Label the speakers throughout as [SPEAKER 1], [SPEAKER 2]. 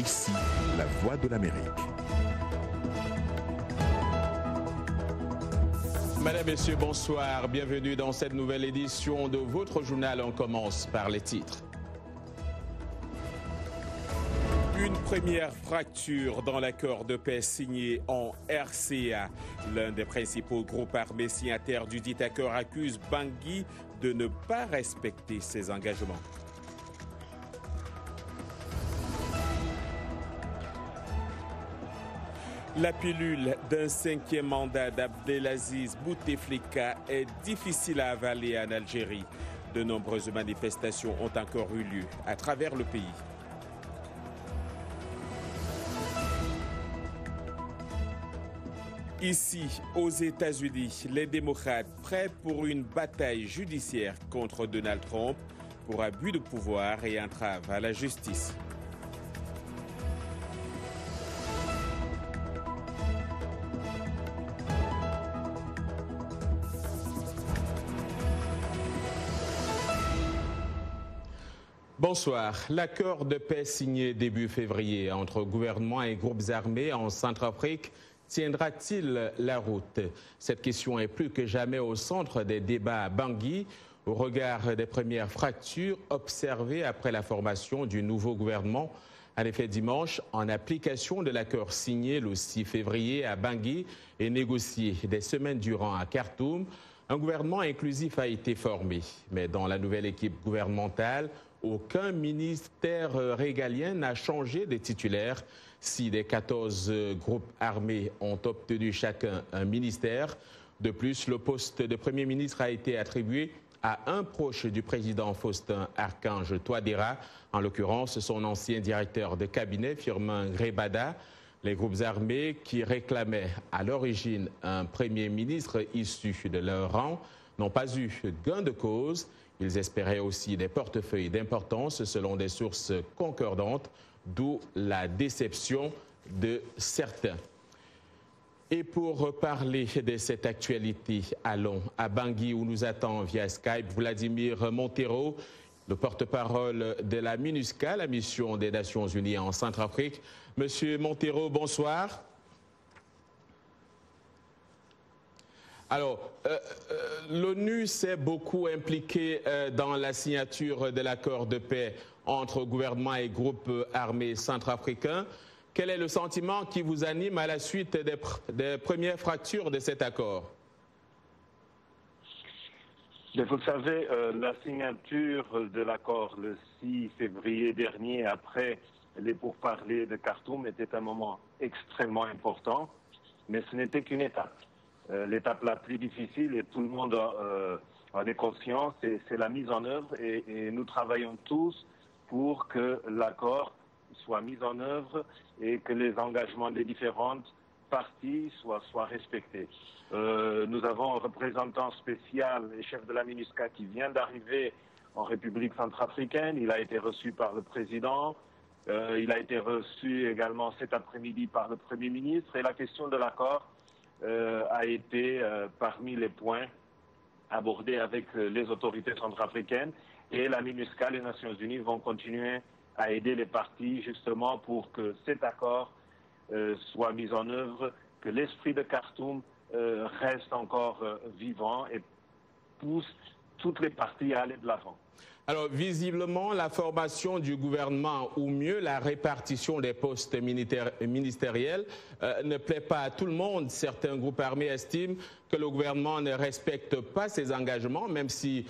[SPEAKER 1] Ici, la voix de l'Amérique.
[SPEAKER 2] Madame, Messieurs, bonsoir. Bienvenue dans cette nouvelle édition de votre journal. On commence par les titres. Une première fracture dans l'accord de paix signé en RCA. L'un des principaux groupes armés signataires du dit accord accuse Bangui de ne pas respecter ses engagements. La pilule d'un 5e mandat d'Abdelaziz Bouteflika est difficile à avaler en Algérie. De nombreuses manifestations ont encore eu lieu à travers le pays. Ici, aux États-Unis, les démocrates prêts pour une bataille judiciaire contre Donald Trump pour abus de pouvoir et entrave à la justice. Bonsoir. L'accord de paix signé début février entre gouvernement et groupes armés en Centrafrique tiendra-t-il la route? Cette question est plus que jamais au centre des débats à Bangui, au regard des premières fractures observées après la formation du nouveau gouvernement. En effet, dimanche, en application de l'accord signé le 6 février à Bangui et négocié des semaines durant à Khartoum, un gouvernement inclusif a été formé. Mais dans la nouvelle équipe gouvernementale, aucun ministère régalien n'a changé de titulaire. Si des 14 groupes armés ont obtenu chacun un ministère, de plus, le poste de Premier ministre a été attribué à un proche du président Faustin Archange Touadéra, en l'occurrence son ancien directeur de cabinet, Firmin Grebada. Les groupes armés qui réclamaient à l'origine un Premier ministre issu de leur rang n'ont pas eu gain de cause. Ils espéraient aussi des portefeuilles d'importance selon des sources concordantes, d'où la déception de certains. Et pour parler de cette actualité, allons à Bangui où nous attend via Skype Vladimir Montero, le porte-parole de la MINUSCA, la mission des Nations Unies en Centrafrique. Monsieur Montero, bonsoir. Alors, l'ONU s'est beaucoup impliquée dans la signature de l'accord de paix entre gouvernement et groupes armés centrafricains. Quel est le sentiment qui vous anime à la suite des premières fractures de cet accord?
[SPEAKER 3] Vous savez, la signature de l'accord le 6 février dernier, après les pourparlers de Khartoum, était un moment extrêmement important, mais ce n'était qu'une étape. L'étape la plus difficile, et tout le monde en est conscient, c'est la mise en œuvre, et nous travaillons tous pour que l'accord soit mis en œuvre et que les engagements des différentes parties soient respectés. Nous avons un représentant spécial et chef de la MINUSCA qui vient d'arriver en République centrafricaine. Il a été reçu par le président. Il a été reçu également cet après-midi par le Premier ministre. Et la question de l'accord a été parmi les points abordés avec les autorités centrafricaines. Et la MINUSCA, les Nations Unies, vont continuer à aider les parties justement pour que cet accord soit mis en œuvre, que l'esprit de Khartoum reste encore vivant et pousse toutes les parties à aller de l'avant.
[SPEAKER 2] Alors, visiblement, la formation du gouvernement, ou mieux la répartition des postes ministériels, ne plaît pas à tout le monde. Certains groupes armés estiment que le gouvernement ne respecte pas ses engagements, même si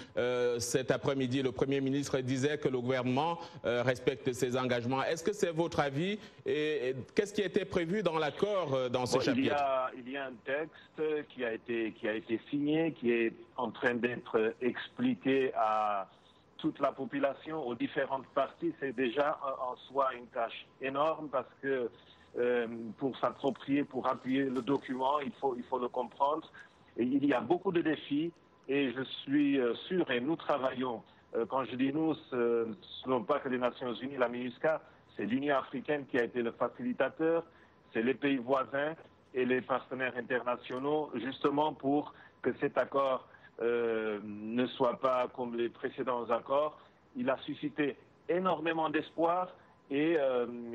[SPEAKER 2] cet après-midi, le Premier ministre disait que le gouvernement respecte ses engagements. Est-ce que c'est votre avis et qu'est-ce qui a été prévu dans l'accord dans ce chapitre?
[SPEAKER 3] Il y a un texte qui a été signé, qui est en train d'être expliqué à toute la population, aux différentes parties. C'est déjà en soi une tâche énorme parce que pour s'approprier, pour appuyer le document, il faut le comprendre. Et il y a beaucoup de défis et je suis sûr, et nous travaillons, quand je dis nous, ce ne sont pas que les Nations Unies, la MINUSCA, c'est l'Union africaine qui a été le facilitateur, c'est les pays voisins et les partenaires internationaux, justement pour que cet accord ne soit pas comme les précédents accords. Il a suscité énormément d'espoir Et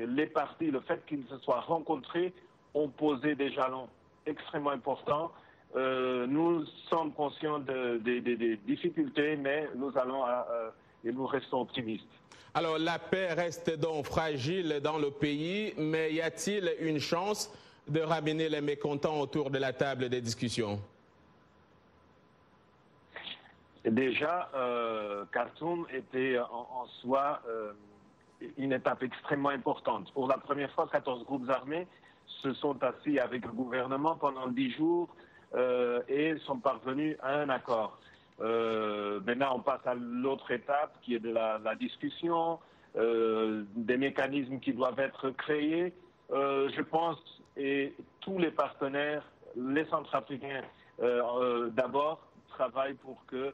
[SPEAKER 3] les partis, le fait qu'ils se soient rencontrés, ont posé des jalons extrêmement importants. Nous sommes conscients des difficultés, mais nous allons et nous restons optimistes.
[SPEAKER 2] Alors, la paix reste donc fragile dans le pays, mais y a-t-il une chance de ramener les mécontents autour de la table des discussions?
[SPEAKER 3] Déjà, Khartoum était en soi une étape extrêmement importante. Pour la première fois, 14 groupes armés se sont assis avec le gouvernement pendant 10 jours et sont parvenus à un accord. Maintenant, on passe à l'autre étape qui est de la discussion, des mécanismes qui doivent être créés. Je pense, et tous les partenaires, les Centrafricains d'abord, travaillent pour que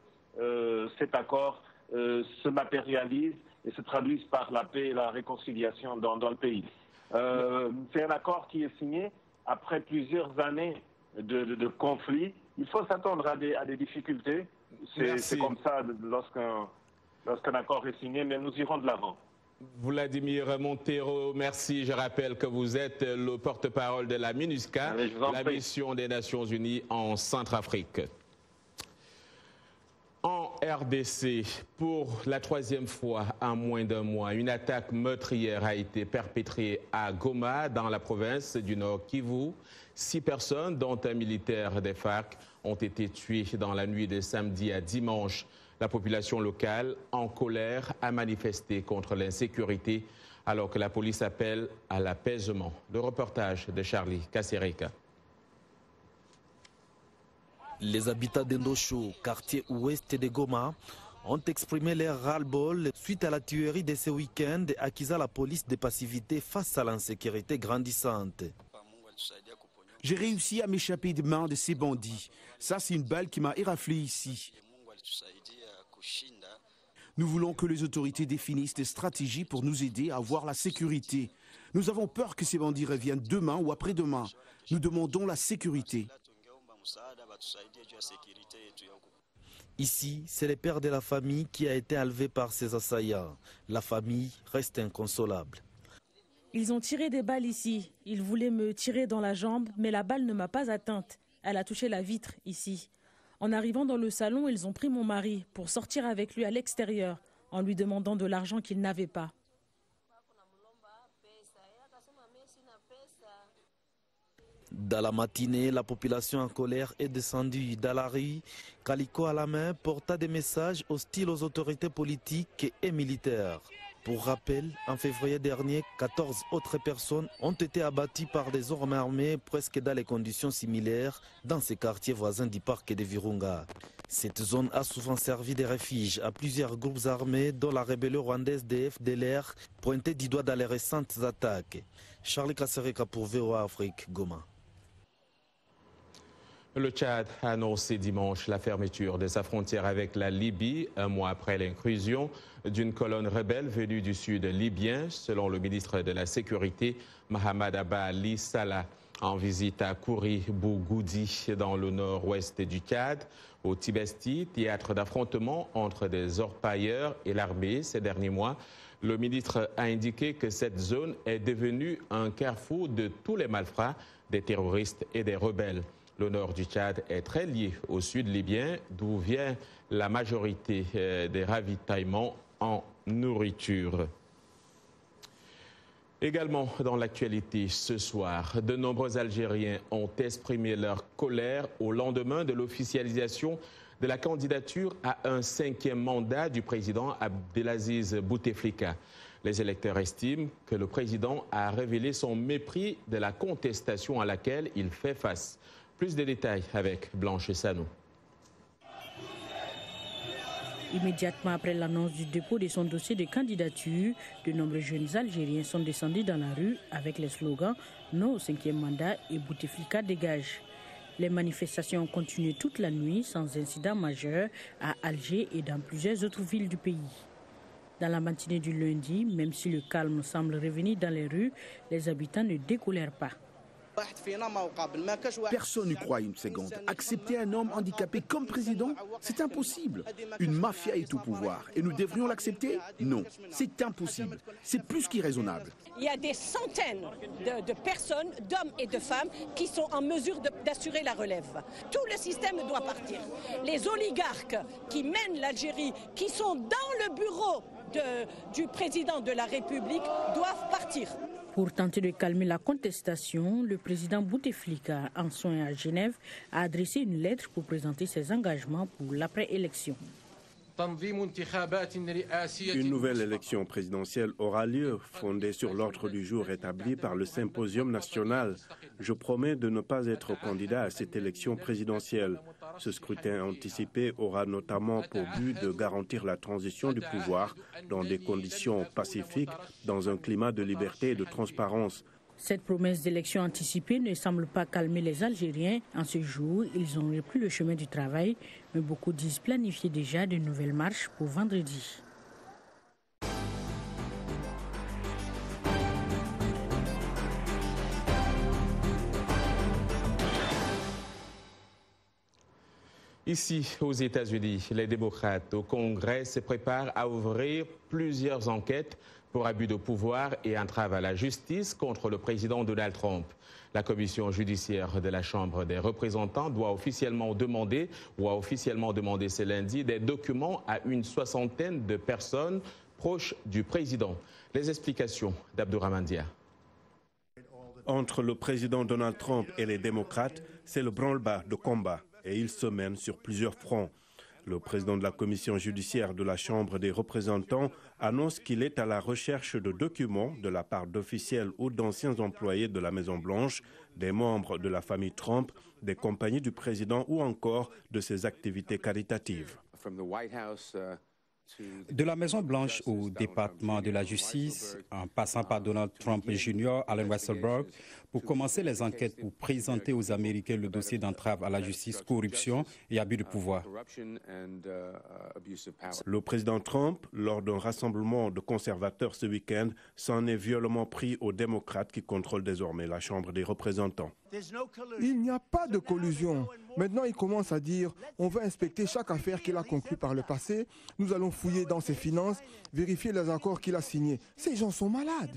[SPEAKER 3] cet accord se matérialise et se traduise par la paix et la réconciliation dans le pays. C'est un accord qui est signé après plusieurs années de conflits. Il faut s'attendre à des difficultés. C'est comme ça lorsqu'un accord est signé, mais nous irons de l'avant.
[SPEAKER 2] Vladimir Montero, merci. Je rappelle que vous êtes le porte-parole de la MINUSCA, la mission des Nations Unies en Centrafrique. En RDC, pour la troisième fois en moins d'un mois, une attaque meurtrière a été perpétrée à Goma, dans la province du Nord Kivu. 6 personnes, dont un militaire des FARC, ont été tuées dans la nuit de samedi à dimanche. La population locale, en colère, a manifesté contre l'insécurité, alors que la police appelle à l'apaisement. Le reportage de Charlie Kassereka.
[SPEAKER 4] Les habitants d'Endosho, quartier ouest de Goma, ont exprimé leur ras-le-bol suite à la tuerie de ce week-end et accusé la police de passivité face à l'insécurité grandissante.
[SPEAKER 5] J'ai réussi à m'échapper des mains de ces bandits. Ça, c'est une balle qui m'a éraflé ici. Nous voulons que les autorités définissent des stratégies pour nous aider à avoir la sécurité. Nous avons peur que ces bandits reviennent demain ou après-demain. Nous demandons la sécurité.
[SPEAKER 4] Ici, c'est le père de la famille qui a été enlevé par ces assaillants. La famille reste inconsolable.
[SPEAKER 6] Ils ont tiré des balles ici. Ils voulaient me tirer dans la jambe, mais la balle ne m'a pas atteinte. Elle a touché la vitre ici. En arrivant dans le salon, ils ont pris mon mari pour sortir avec lui à l'extérieur en lui demandant de l'argent qu'il n'avait pas.
[SPEAKER 4] Dans la matinée, la population en colère est descendue dans la rue. Calico à la main porta des messages hostiles aux autorités politiques et militaires. Pour rappel, en février dernier, 14 autres personnes ont été abattues par des hommes armés presque dans les conditions similaires dans ces quartiers voisins du parc de Virunga. Cette zone a souvent servi de refuge à plusieurs groupes armés dont la rébellion rwandaise des FDLR pointée du doigt dans les récentes attaques. Charlie Kassereka pour VOA Afrique, Goma.
[SPEAKER 2] Le Tchad a annoncé dimanche la fermeture de sa frontière avec la Libye, un mois après l'intrusion d'une colonne rebelle venue du sud libyen, selon le ministre de la Sécurité, Mohamed Abba Ali Salah, en visite à Kouri-Bougoudi, dans le nord-ouest du Tchad, au Tibesti, théâtre d'affrontement entre des orpailleurs et l'armée ces derniers mois. Le ministre a indiqué que cette zone est devenue un carrefour de tous les malfrats, des terroristes et des rebelles. Le nord du Tchad est très lié au sud libyen, d'où vient la majorité des ravitaillements en nourriture. Également dans l'actualité ce soir, de nombreux Algériens ont exprimé leur colère au lendemain de l'officialisation de la candidature à un 5e mandat du président Abdelaziz Bouteflika. Les électeurs estiment que le président a révélé son mépris de la contestation à laquelle il fait face. Plus de détails avec Blanche Sanou.
[SPEAKER 6] Immédiatement après l'annonce du dépôt de son dossier de candidature, de nombreux jeunes Algériens sont descendus dans la rue avec les slogans « Non au 5e mandat » et « Bouteflika dégage ». Les manifestations ont continué toute la nuit sans incident majeur à Alger et dans plusieurs autres villes du pays. Dans la matinée du lundi, même si le calme semble revenir dans les rues, les habitants ne décolèrent pas.
[SPEAKER 5] Personne n'y croit une seconde. Accepter un homme handicapé comme président, c'est impossible. Une mafia est au pouvoir et nous devrions l'accepter? Non, c'est impossible. C'est plus qu'irraisonnable.
[SPEAKER 7] Il y a des centaines de personnes, d'hommes et de femmes qui sont en mesure d'assurer la relève. Tout le système doit partir. Les oligarques qui mènent l'Algérie, qui sont dans le bureau du président de la République, doivent partir.
[SPEAKER 6] Pour tenter de calmer la contestation, le président Bouteflika, en soins à Genève, a adressé une lettre pour présenter ses engagements pour l'après-élection.
[SPEAKER 8] Une nouvelle élection présidentielle aura lieu, fondée sur l'ordre du jour établi par le Symposium national. Je promets de ne pas être candidat à cette élection présidentielle. Ce scrutin anticipé aura notamment pour but de garantir la transition du pouvoir dans des conditions pacifiques, dans un climat de liberté et de transparence.
[SPEAKER 6] Cette promesse d'élection anticipée ne semble pas calmer les Algériens. En ce jour, ils ont repris le chemin du travail, mais beaucoup disent planifier déjà de nouvelles marches pour vendredi.
[SPEAKER 2] Ici, aux États-Unis, les démocrates au Congrès se préparent à ouvrir plusieurs enquêtes pour abus de pouvoir et entrave à la justice contre le président Donald Trump. La commission judiciaire de la Chambre des représentants a officiellement demandé ce lundi des documents à une soixantaine de personnes proches du président. Les explications d'Abdourahmane Dia.
[SPEAKER 8] Entre le président Donald Trump et les démocrates, c'est le branle-bas de combat et il se mène sur plusieurs fronts. Le président de la commission judiciaire de la Chambre des représentants annonce qu'il est à la recherche de documents de la part d'officiels ou d'anciens employés de la Maison-Blanche, des membres de la famille Trump, des compagnies du président ou encore de ses activités caritatives.
[SPEAKER 9] De la Maison-Blanche au département de la justice, en passant par Donald Trump Jr., Allen Weisselberg, pour commencer les enquêtes pour présenter aux Américains le dossier d'entrave à la justice, corruption et abus de pouvoir.
[SPEAKER 8] Le président Trump, lors d'un rassemblement de conservateurs ce week-end, s'en est violemment pris aux démocrates qui contrôlent désormais la Chambre des représentants.
[SPEAKER 10] Il n'y a pas de collusion. Maintenant, il commence à dire on va inspecter chaque affaire qu'il a conclue par le passé. Nous allons fouiller dans ses finances, vérifier les accords qu'il a signés. Ces gens sont malades.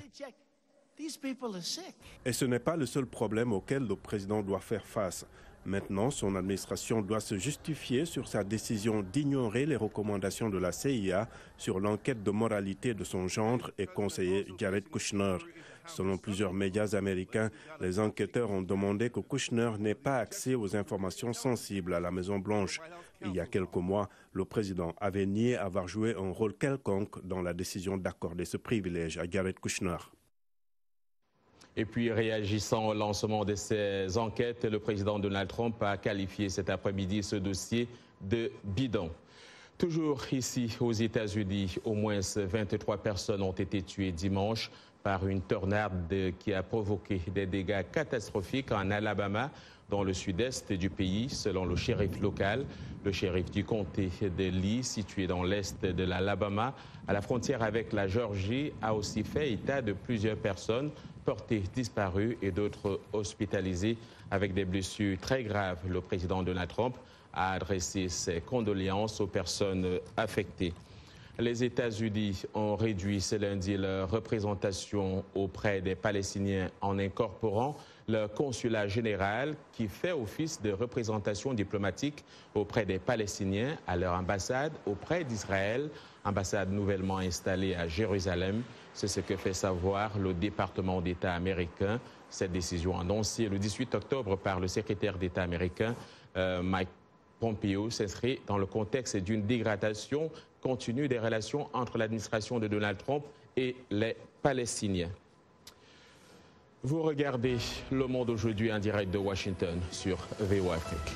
[SPEAKER 8] Et ce n'est pas le seul problème auquel le président doit faire face. Maintenant, son administration doit se justifier sur sa décision d'ignorer les recommandations de la CIA sur l'enquête de moralité de son gendre et conseiller Jared Kushner. Selon plusieurs médias américains, les enquêteurs ont demandé que Kushner n'ait pas accès aux informations sensibles à la Maison-Blanche. Il y a quelques mois, le président avait nié avoir joué un rôle quelconque dans la décision d'accorder ce privilège à Jared Kushner.
[SPEAKER 2] Et puis, réagissant au lancement de ces enquêtes, le président Donald Trump a qualifié cet après-midi ce dossier de bidon. Toujours ici aux États-Unis, au moins 23 personnes ont été tuées dimanche par une tornade qui a provoqué des dégâts catastrophiques en Alabama, dans le sud-est du pays, selon le shérif local. Le shérif du comté de Lee, situé dans l'est de l'Alabama, à la frontière avec la Géorgie, a aussi fait état de plusieurs personnes portées disparues et d'autres hospitalisées avec des blessures très graves. Le président Donald Trump a adressé ses condoléances aux personnes affectées. Les États-Unis ont réduit ce lundi leur représentation auprès des Palestiniens en incorporant le consulat général qui fait office de représentation diplomatique auprès des Palestiniens à leur ambassade auprès d'Israël, ambassade nouvellement installée à Jérusalem. C'est ce que fait savoir le département d'État américain. Cette décision annoncée le 18 octobre par le secrétaire d'État américain Mike Pompeo s'inscrit dans le contexte d'une dégradation continue des relations entre l'administration de Donald Trump et les Palestiniens. Vous regardez Le Monde aujourd'hui en direct de Washington sur VOA Afrique.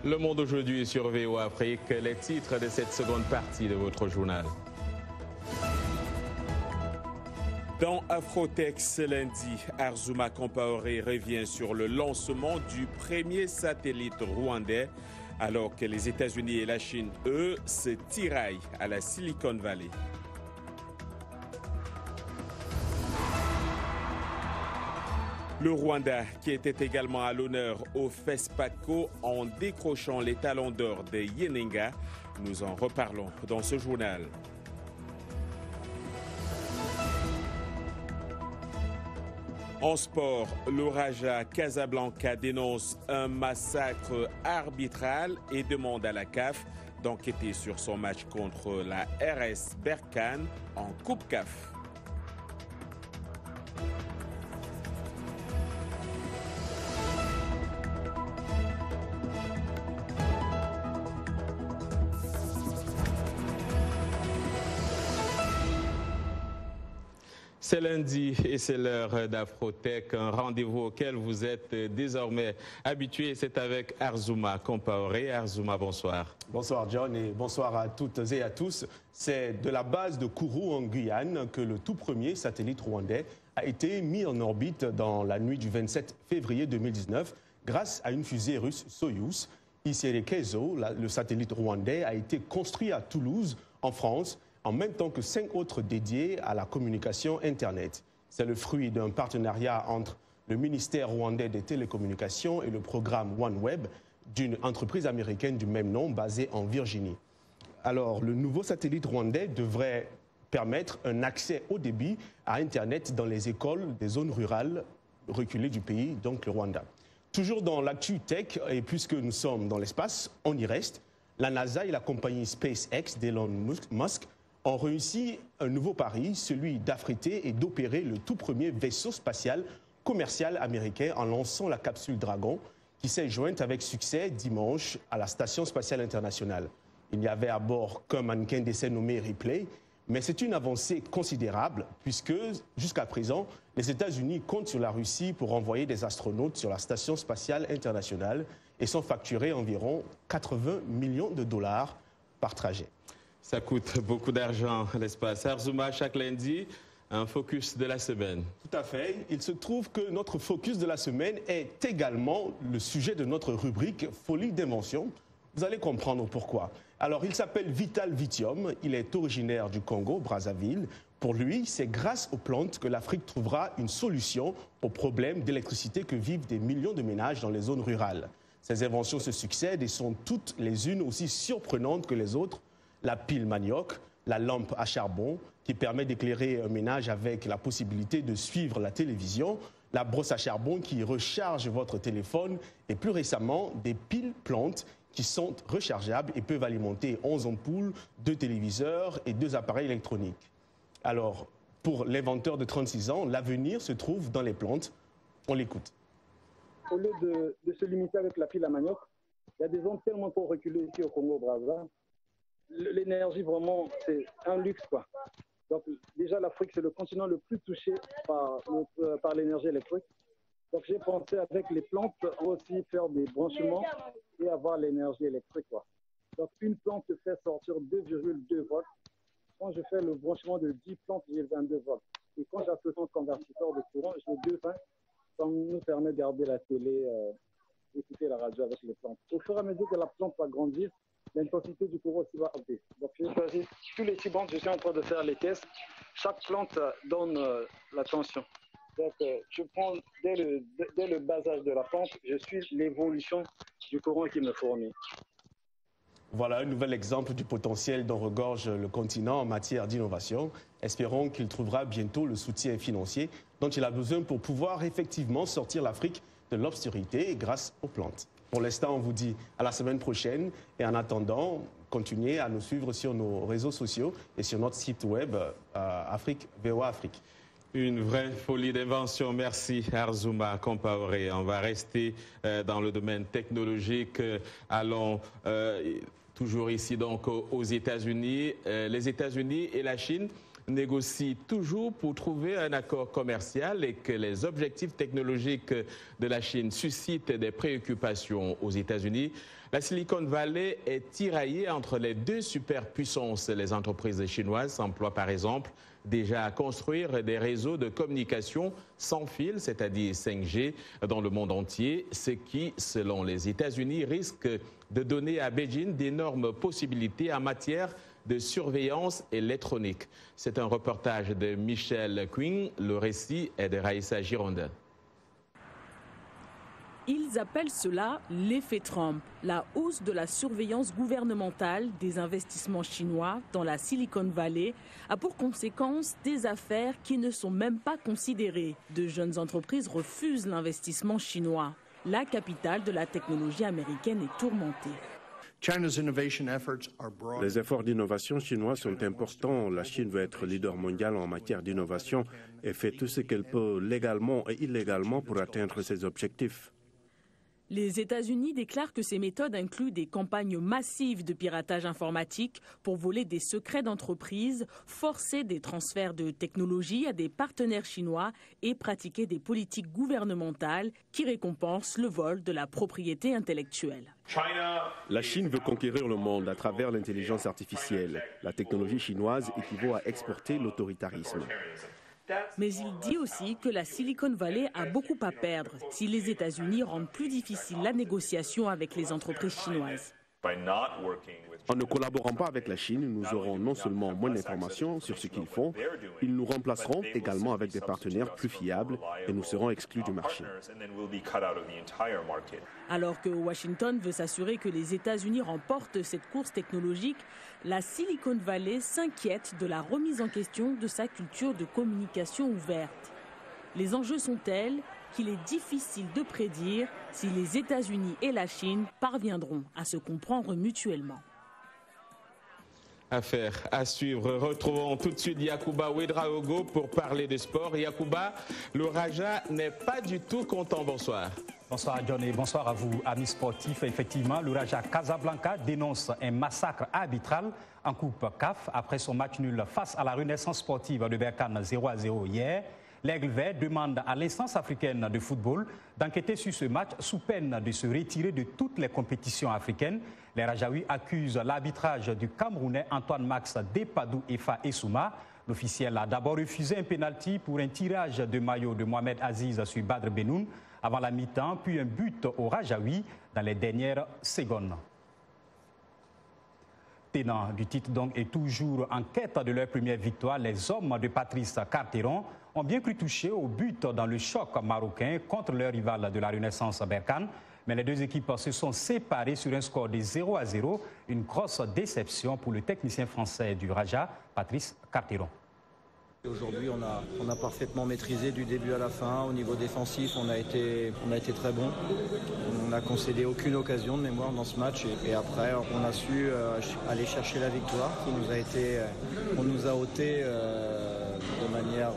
[SPEAKER 2] Le Monde aujourd'hui sur VOA Afrique, les titres de cette seconde partie de votre journal. Dans Afrotech ce lundi, Arzuma Compaoré revient sur le lancement du premier satellite rwandais, alors que les États-Unis et la Chine, eux, se tiraillent à la Silicon Valley. Le Rwanda, qui était également à l'honneur au FESPACO en décrochant les talons d'or de Yenenga, nous en reparlons dans ce journal. En sport, le Raja Casablanca dénonce un massacre arbitral et demande à la CAF d'enquêter sur son match contre la RS Berkane en Coupe CAF. C'est lundi et c'est l'heure d'Afrotech, un rendez-vous auquel vous êtes désormais habitués. C'est avec Arzuma Compaoré. Arzuma, bonsoir.
[SPEAKER 11] Bonsoir John et bonsoir à toutes et à tous. C'est de la base de Kourou en Guyane que le tout premier satellite rwandais a été mis en orbite dans la nuit du 27 février 2019 grâce à une fusée russe Soyouz. Iserekezo, le satellite rwandais, a été construit à Toulouse, en France, en même temps que 5 autres dédiés à la communication Internet. C'est le fruit d'un partenariat entre le ministère rwandais des télécommunications et le programme OneWeb d'une entreprise américaine du même nom basée en Virginie. Alors, le nouveau satellite rwandais devrait permettre un accès haut débit à Internet dans les écoles des zones rurales reculées du pays, donc le Rwanda. Toujours dans l'actu tech, et puisque nous sommes dans l'espace, on y reste. La NASA et la compagnie SpaceX d'Elon Musk ont réussi un nouveau pari, celui d'affréter et d'opérer le tout premier vaisseau spatial commercial américain en lançant la capsule Dragon, qui s'est jointe avec succès dimanche à la Station spatiale internationale. Il n'y avait à bord qu'un mannequin d'essai nommé Ripley, mais c'est une avancée considérable puisque, jusqu'à présent, les États-Unis comptent sur la Russie pour envoyer des astronautes sur la Station spatiale internationale et sont facturés environ 80 millions de dollars par trajet.
[SPEAKER 2] Ça coûte beaucoup d'argent, l'espace. Arzuma, chaque lundi, un focus de la semaine.
[SPEAKER 11] Tout à fait. Il se trouve que notre focus de la semaine est également le sujet de notre rubrique Folie d'invention. Vous allez comprendre pourquoi. Alors, il s'appelle Vital Vitium. Il est originaire du Congo, Brazzaville. Pour lui, c'est grâce aux plantes que l'Afrique trouvera une solution aux problèmes d'électricité que vivent des millions de ménages dans les zones rurales. Ces inventions se succèdent et sont toutes les unes aussi surprenantes que les autres. La pile manioc, la lampe à charbon qui permet d'éclairer un ménage avec la possibilité de suivre la télévision, la brosse à charbon qui recharge votre téléphone et plus récemment des piles plantes qui sont rechargeables et peuvent alimenter 11 ampoules, 2 téléviseurs et 2 appareils électroniques. Alors, pour l'inventeur de 36 ans, l'avenir se trouve dans les plantes. On l'écoute.
[SPEAKER 12] Au lieu de se limiter avec la pile à manioc, il y a des zones tellement trop reculées ici au Congo-Brazza. L'énergie, vraiment, c'est un luxe, quoi. Donc, déjà, l'Afrique, c'est le continent le plus touché par l'énergie électrique. Donc, j'ai pensé, avec les plantes, aussi faire des branchements et avoir l'énergie électrique, quoi. Donc, une plante fait sortir 2,2 volts. Quand je fais le branchement de 10 plantes, j'ai 22 volts. Et quand j'associe un convertisseur de courant, j'ai 2 20. Ça nous permet de garder la télé, écouter la radio avec les plantes. Au fur et à mesure que la plante va grandir, l'intensité du courant aussi va augmenter. Donc, j'ai choisi tous les 6 bandes, je suis en train de faire les tests. Chaque plante donne la tension. Donc, je prends dès le bas âge de la plante, je suis l'évolution du courant qui me fournit.
[SPEAKER 11] Voilà un nouvel exemple du potentiel dont regorge le continent en matière d'innovation. Espérons qu'il trouvera bientôt le soutien financier dont il a besoin pour pouvoir effectivement sortir l'Afrique de l'obscurité grâce aux plantes. Pour l'instant, on vous dit à la semaine prochaine et en attendant, continuez à nous suivre sur nos réseaux sociaux et sur notre site web VOA Afrique.
[SPEAKER 2] Une vraie folie d'invention. Merci Arzuma Compaoré. On va rester dans le domaine technologique. Allons toujours ici donc aux États-Unis. Les États-Unis et la Chine négocie toujours pour trouver un accord commercial et que les objectifs technologiques de la Chine suscitent des préoccupations aux États-Unis, la Silicon Valley est tiraillée entre les deux superpuissances. Les entreprises chinoises s'emploient par exemple déjà à construire des réseaux de communication sans fil, c'est-à-dire 5G, dans le monde entier, ce qui, selon les États-Unis, risque de donner à Beijing d'énormes possibilités en matière de surveillance électronique. C'est un reportage de Michel Quinn, le récit est de Raïssa Girondin.
[SPEAKER 13] Ils appellent cela l'effet Trump, la hausse de la surveillance gouvernementale des investissements chinois dans la Silicon Valley a pour conséquence des affaires qui ne sont même pas considérées. De jeunes entreprises refusent l'investissement chinois. La capitale de la technologie américaine est tourmentée.
[SPEAKER 8] Les efforts d'innovation chinois sont importants. La Chine veut être leader mondial en matière d'innovation et fait tout ce qu'elle peut légalement et illégalement pour atteindre ses objectifs.
[SPEAKER 13] Les États-Unis déclarent que ces méthodes incluent des campagnes massives de piratage informatique pour voler des secrets d'entreprise, forcer des transferts de technologie à des partenaires chinois et pratiquer des politiques gouvernementales qui récompensent le vol de la propriété intellectuelle.
[SPEAKER 14] La Chine veut conquérir le monde à travers l'intelligence artificielle. La technologie chinoise équivaut à exporter l'autoritarisme.
[SPEAKER 13] Mais il dit aussi que la Silicon Valley a beaucoup à perdre si les États-Unis rendent plus difficile la négociation avec les entreprises chinoises.
[SPEAKER 14] En ne collaborant pas avec la Chine, nous aurons non seulement moins d'informations sur ce qu'ils font, ils nous remplaceront également avec des partenaires plus fiables et nous serons exclus du marché.
[SPEAKER 13] Alors que Washington veut s'assurer que les États-Unis remportent cette course technologique, la Silicon Valley s'inquiète de la remise en question de sa culture de communication ouverte. Les enjeux sont tels qu'il est difficile de prédire si les États-Unis et la Chine parviendront à se comprendre mutuellement.
[SPEAKER 2] Affaire à suivre. Retrouvons tout de suite Yacouba Ouedraogo pour parler de sport. Yacouba, le Raja n'est pas du tout content. Bonsoir.
[SPEAKER 15] Bonsoir Johnny, bonsoir à vous amis sportifs. Effectivement, le Raja Casablanca dénonce un massacre arbitral en Coupe CAF après son match nul face à la Renaissance sportive de Berkane 0-0 hier. L'Aigle Vert demande à l'instance africaine de football d'enquêter sur ce match sous peine de se retirer de toutes les compétitions africaines. Les Rajaouis accusent l'arbitrage du Camerounais Antoine Max Depadou Efa Essouma. L'officiel a d'abord refusé un pénalty pour un tirage de maillot de Mohamed Aziz sur Badr Benoun avant la mi-temps, puis un but au Rajaoui dans les dernières secondes. Tenant du titre donc et toujours en quête de leur première victoire, les hommes de Patrice Carteron ont bien cru toucher au but dans le choc marocain contre leur rival de la Renaissance Berkane. Mais les deux équipes se sont séparées sur un score de 0-0. Une grosse déception pour le technicien français du Raja, Patrice Carteron.
[SPEAKER 16] Aujourd'hui, on a parfaitement maîtrisé du début à la fin. Au niveau défensif, on a été très bon. On n'a concédé aucune occasion de mémoire dans ce match. Et après, on a su aller chercher la victoire. On nous a ôté de manière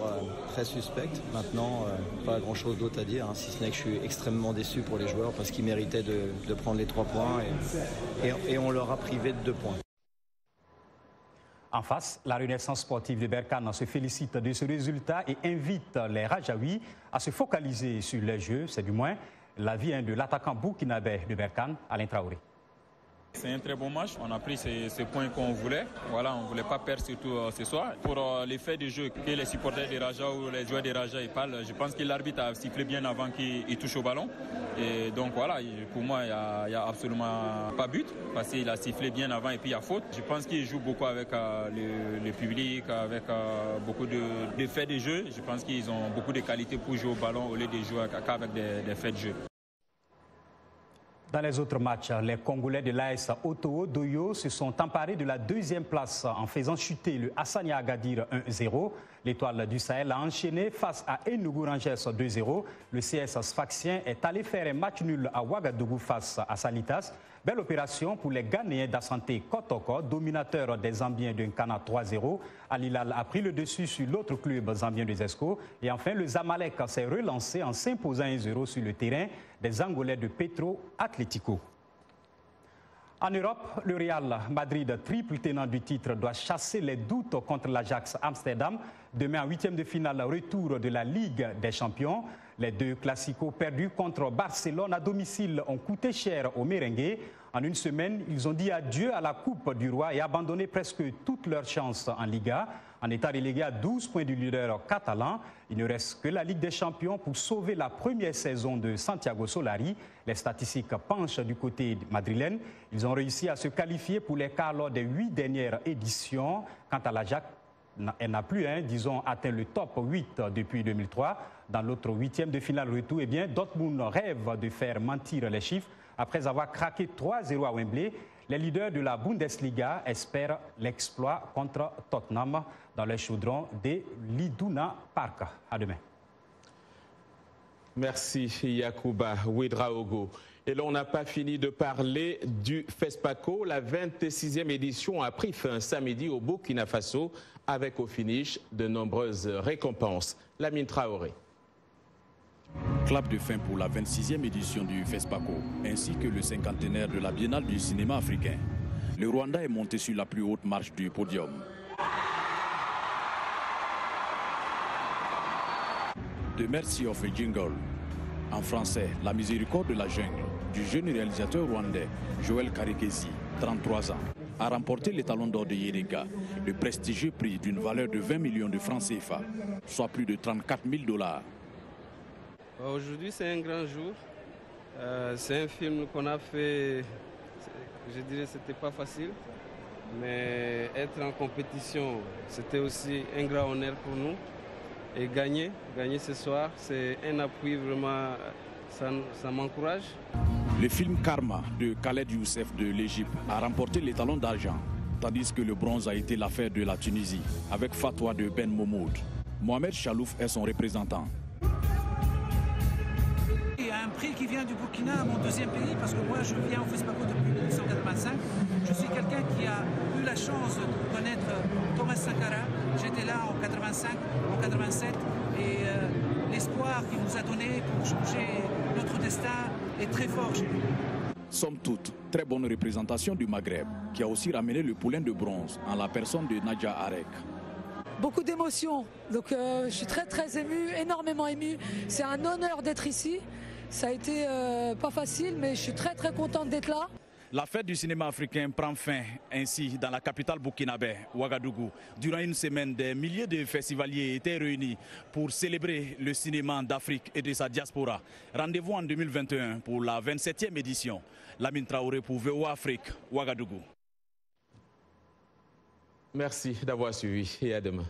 [SPEAKER 16] très suspecte. Maintenant, pas grand-chose d'autre à dire, hein, si ce n'est que je suis extrêmement déçu pour les joueurs parce qu'ils méritaient de prendre les 3 points et on leur a privé de 2 points.
[SPEAKER 15] En face, la Renaissance sportive de Berkane se félicite de ce résultat et invite les Rajaouis à se focaliser sur les jeux. C'est du moins l'avis de l'attaquant burkinabé de Berkane, Alain Traoré.
[SPEAKER 17] C'est un très bon match. On a pris ces points qu'on voulait. Voilà, on ne voulait pas perdre surtout ce soir. Pour l'effet du jeu que les supporters des Raja ou les joueurs des Raja parlent, je pense que l'arbitre a sifflé bien avant qu'il touche au ballon. Et donc voilà, pour moi, il n'y a absolument pas but parce qu'il a sifflé bien avant et puis il y a faute. Je pense qu'il joue beaucoup avec le public, avec beaucoup de faits de jeu. Je pense qu'ils ont beaucoup de qualités pour jouer au ballon au lieu de jouer qu'avec des faits de jeu.
[SPEAKER 15] Dans les autres matchs, les Congolais de l'AS Otoo Doyo se sont emparés de la 2e place en faisant chuter le Hassania Agadir 1-0. L'Étoile du Sahel a enchaîné face à Enugu Rangers 2-0. Le CS Sfaxien est allé faire un match nul à Ouagadougou face à Salitas. Belle opération pour les Ghanéens d'Asante Kotoko, dominateur des Zambiens de Nkana 3-0. Al Hilal a pris le dessus sur l'autre club zambien de Zesco. Et enfin, le Zamalek s'est relancé en s'imposant 1-0 sur le terrain des Angolais de Petro Atlético. En Europe, le Real Madrid, triple tenant du titre, doit chasser les doutes contre l'Ajax Amsterdam. Demain, en huitième de finale, retour de la Ligue des Champions. Les deux classicos perdus contre Barcelone à domicile ont coûté cher aux merengues. En une semaine, ils ont dit adieu à la Coupe du Roi et abandonné presque toutes leurs chances en Liga. En état relégué à 12 points du leader catalan, il ne reste que la Ligue des Champions pour sauver la première saison de Santiago Solari. Les statistiques penchent du côté madrilène. Ils ont réussi à se qualifier pour les quarts lors des 8 dernières éditions. Quant à l'Ajax, elle n'a plus, atteint le top 8 depuis 2003. Dans l'autre huitième de finale retour, Dortmund rêve de faire mentir les chiffres. Après avoir craqué 3-0 à Wembley, les leaders de la Bundesliga espèrent l'exploit contre Tottenham dans le chaudron de l'Iduna Park. À demain.
[SPEAKER 2] Merci Yacouba Ouedraogo. Et l'on n'a pas fini de parler du FESPACO. La 26e édition a pris fin samedi au Burkina Faso avec au finish de nombreuses récompenses. Lamine Traoré.
[SPEAKER 18] Clap de fin pour la 26e édition du FESPACO, ainsi que le cinquantenaire de la Biennale du cinéma africain. Le Rwanda est monté sur la plus haute marche du podium. The Mercy of a Jingle, en français, La miséricorde de la jungle, du jeune réalisateur rwandais Joël Karekezi, 33 ans, a remporté l'étalon d'or de Yerika, le prestigieux prix d'une valeur de 20 millions de francs CFA, soit plus de 34 000 $.
[SPEAKER 19] Aujourd'hui, c'est un grand jour. C'est un film qu'on a fait, je dirais que c'était pas facile, mais être en compétition, c'était aussi un grand honneur pour nous. Et gagner ce soir, c'est un appui vraiment, ça m'encourage.
[SPEAKER 18] Le film Karma de Khaled Youssef de l'Égypte a remporté l'étalon d'argent, tandis que le bronze a été l'affaire de la Tunisie, avec Fatwa de Ben Momoud. Mohamed Chalouf est son représentant.
[SPEAKER 20] Il y a un prix qui vient du Burkina, mon deuxième pays, parce que moi je viens au FESPACO depuis 1985. Je suis quelqu'un qui a eu la chance de connaître Thomas Sankara. J'étais là en 85, en 87, et l'espoir qu'il nous a donné pour changer notre destin est très fort chez nous.
[SPEAKER 18] Somme toute, très bonne représentation du Maghreb, qui a aussi ramené le poulain de bronze en la personne de Nadia Arek.
[SPEAKER 21] Beaucoup d'émotions, donc je suis très émue, énormément émue. C'est un honneur d'être ici. Ça a été pas facile, mais je suis très contente d'être là.
[SPEAKER 18] La fête du cinéma africain prend fin ainsi dans la capitale burkinabé, Ouagadougou. Durant une semaine, des milliers de festivaliers étaient réunis pour célébrer le cinéma d'Afrique et de sa diaspora. Rendez-vous en 2021 pour la 27e édition. Lamine Traoré pour VOA Afrique, Ouagadougou.
[SPEAKER 2] Merci d'avoir suivi et à demain.